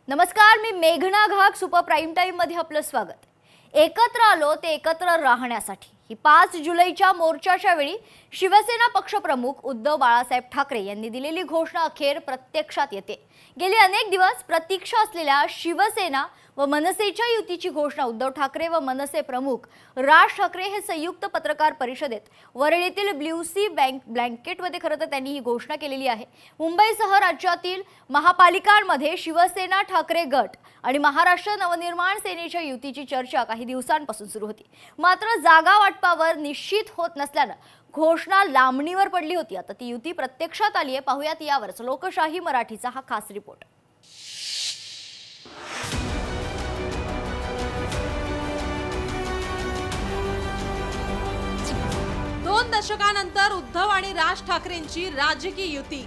नमस्कार, मी मेघना Ghag. Super prime time मध्ये आपलं स्वागत. एकत्र आलो ते एकत्र राहण्यासाठी ही 5 जुलैच्या मोर्चाच्या वेळी शिवसेना पक्षप्रमुख उद्धव बाळासाहेब ठाकरे यांनी दिलेली घोषणा अखेर प्रत्यक्षात येते. गेली अनेक दिवस प्रतीक्षा असलेल्या शिवसेना व मनसेच्या युतीची घोषणा उद्धव ठाकरे व मनसे प्रमुख राज ठाकरे हे संयुक्त पत्रकार परिषदेत वरळीतील ब्ल्यू सी ब्लँकेटमध्ये खरं तर त्यांनी ही घोषणा केलेली आहे. मुंबईसह राज्यातील महापालिकांमध्ये शिवसेना ठाकरे गट आणि महाराष्ट्र नवनिर्माण सेनेच्या युतीची चर्चा काही दिवसांपासून सुरू होती. मात्र जागा वाटपावर निश्चित होत नसल्यानं घोषणा लांबणीवर पडली होती. आता ती युती प्रत्यक्षात आली आहे. पाहुयात यावरच लोकशाही मराठीचा हा खास रिपोर्ट. दोन दशकानंतर उद्धव आणि राज ठाकरेंची राजकीय युती.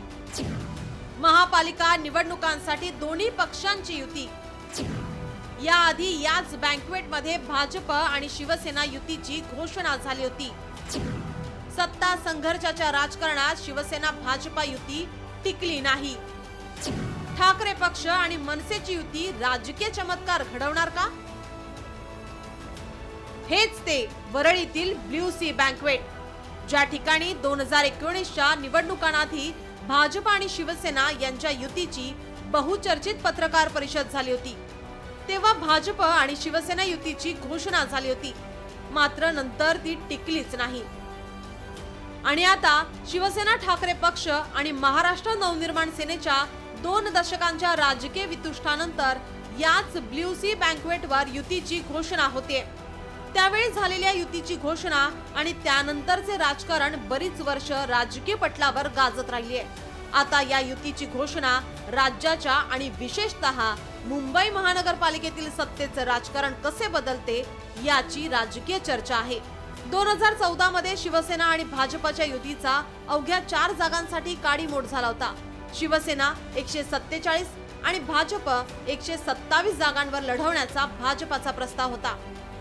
महापालिका निवडणुकांसाठी दोन्ही पक्षांची युती. याआधी याच बँक्वेटमध्ये भाजप आणि शिवसेना युतीची घोषणा झाली होती. सत्ता संघर्षाच्या राजकारणात शिवसेना भाजपा युती टिकली नाही. ठाकरे पक्ष आणि मनसेची युती राजकीय चमत्कार घडवणार का? हेच ते वरळीतील ब्ल्यू सी बँक्वेट, ज्या ठिकाणी 2019च्या निवडणुकांआधी भाजप आणि शिवसेना यांच्या युतीची बहुचर्चित पत्रकार परिषद झाली होती. तेव्हा भाजप आणि शिवसेना युतीची घोषणा झाली होती, मात्र नंतर ती टिकलीच नाही. आणि आता शिवसेना ठाकरे पक्ष आणि महाराष्ट्र नवनिर्माण सेनेच्या 2 दशकांच्या राजकीय वितुष्टानंतर याच ब्ल्यू सी बँक्वेटवर युतीची घोषणा होते. त्यावेळी झालेल्या युतीची घोषणा आणि त्यानंतरचे राजकारण बरीच वर्ष राजकीय पटलावर गाजत राहिले. आता या युतीची घोषणा राज्याच्या आणि विशेषतः मुंबई महानगरपालिकेतील सत्तेचे राजकारण कसे बदलते याची राजकीय चर्चा आहे. 2014 मध्ये शिवसेना आणि भाजपच्या युतीचा अवघ्या 4 जागांसाठी काडीमोड झाला होता. शिवसेना 147 आणि भाजप 127 जागांवर लढवण्याचा भाजपाचा प्रस्ताव होता.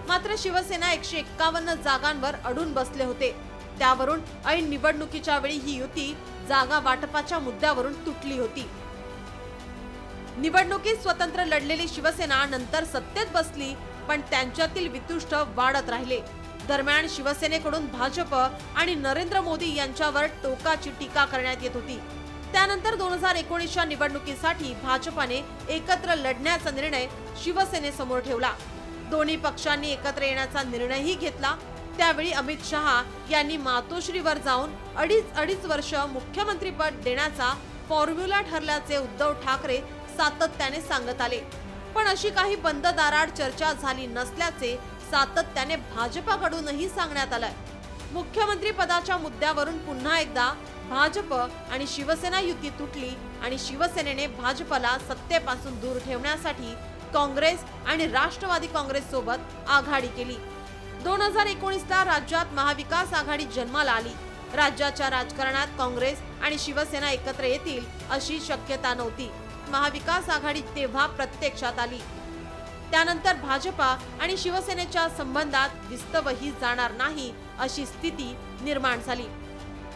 मात्र शिवसेना 151 जागांवर अडून बसले होते. त्यावरून ऐन निवडणुकीच्या वेळी ही युती जागा वाटपाच्या मुद्द्यावरून तुटली होती. निवडणुकीत स्वतंत्र लढलेली शिवसेना नंतर सत्तेत बसली, पण त्यांच्यातील वितुष्ट वाढत राहिले. दरम्यान शिवसेनेकडून भाजप आणि नरेंद्र मोदी यांच्यावर टोकाची टीका करण्यात येत होती. त्यानंतर 2019च्या निवडणुकीसाठी भाजपाने एकत्र लढण्याचा निर्णय शिवसेनेसमोर ठेवला. दोन्ही पक्षांनी एकत्र येण्याचा निर्णयही घेतला. त्यावेळी अमित शहा यांनी मातोश्रीवर जाऊन अडीच वर्ष मुख्यमंत्रीपद देण्याचा फॉर्म्युला ठरल्याचे उद्धव ठाकरे सातत्याने सांगत आले. पण अशी काही बंद दाराआड चर्चा झाली नसल्याचे सातत्याने भाजपाकडूनही सांगण्यात आलंय. मुख्यमंत्री पदाच्या मुद्द्यावरून पुन्हा एकदा भाजप आणि शिवसेना युती तुटली आणि शिवसेनेने भाजपला सत्तेपासून दूर ठेवण्यासाठी काँग्रेस आणि राष्ट्रवादी काँग्रेस सोबत आघाडी केली. 2019ला राज्यात महाविकास आघाडी जन्माला आली. राज्याच्या राजकारणात काँग्रेस आणि शिवसेना एकत्र येतील अशी शक्यता नव्हती. महाविकास आघाडी तेव्हा प्रत्यक्षात आली. त्यानंतर भाजपा आणि शिवसेनेच्या संबंधात विस्तवही जाणार नाही अशी स्थिती निर्माण झाली.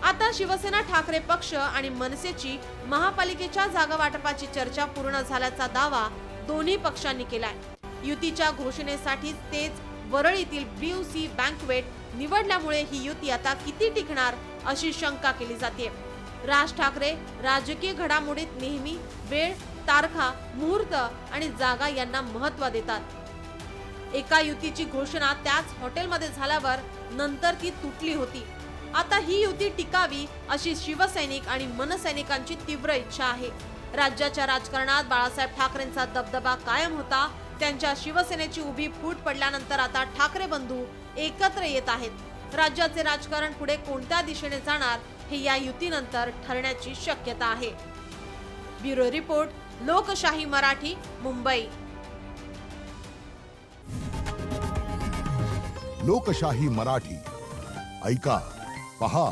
आता शिवसेना ठाकरे पक्ष आणि मनसेची महापालिकेच्या जागा वाटपाची चर्चा पूर्ण झाल्याचा दावा दोन्ही पक्षांनी केलाय. युतीच्या घोषणेसाठी तेच वरळीतील ब्ल्यू सी बँक्वेट निवडल्यामुळे ही युती आता किती टिकणार अशी शंका केली जाते. राज ठाकरे राजकीय घडामोडीत नेहमी वेळ, तारखा, मुहूर्त आणि जागा यांना महत्त्व देतात. एका युतीची घोषणा त्याच हॉटेलमध्ये झाल्यावर नंतर ती तुटली होती. आता ही युती टिकावी अशी शिवसैनिक आणि मनसैनिकांची तीव्र इच्छा आहे. राज्याच्या राजकारणात बाळासाहेब ठाकरेंचा दबदबा कायम होता. त्यांच्या शिवसेनेची उभी फूट पडल्यानंतर आता ठाकरे बंधू एकत्र येत आहेत. राज्याचे राजकारण पुढे कोणत्या दिशेने जाणार हे या युतीनंतर ठरण्याची शक्यता आहे. ब्युरो रिपोर्ट, लोकशाही मराठी, मुंबई. लोकशाही मराठी ऐका, पहा,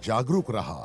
जागरूक रहा.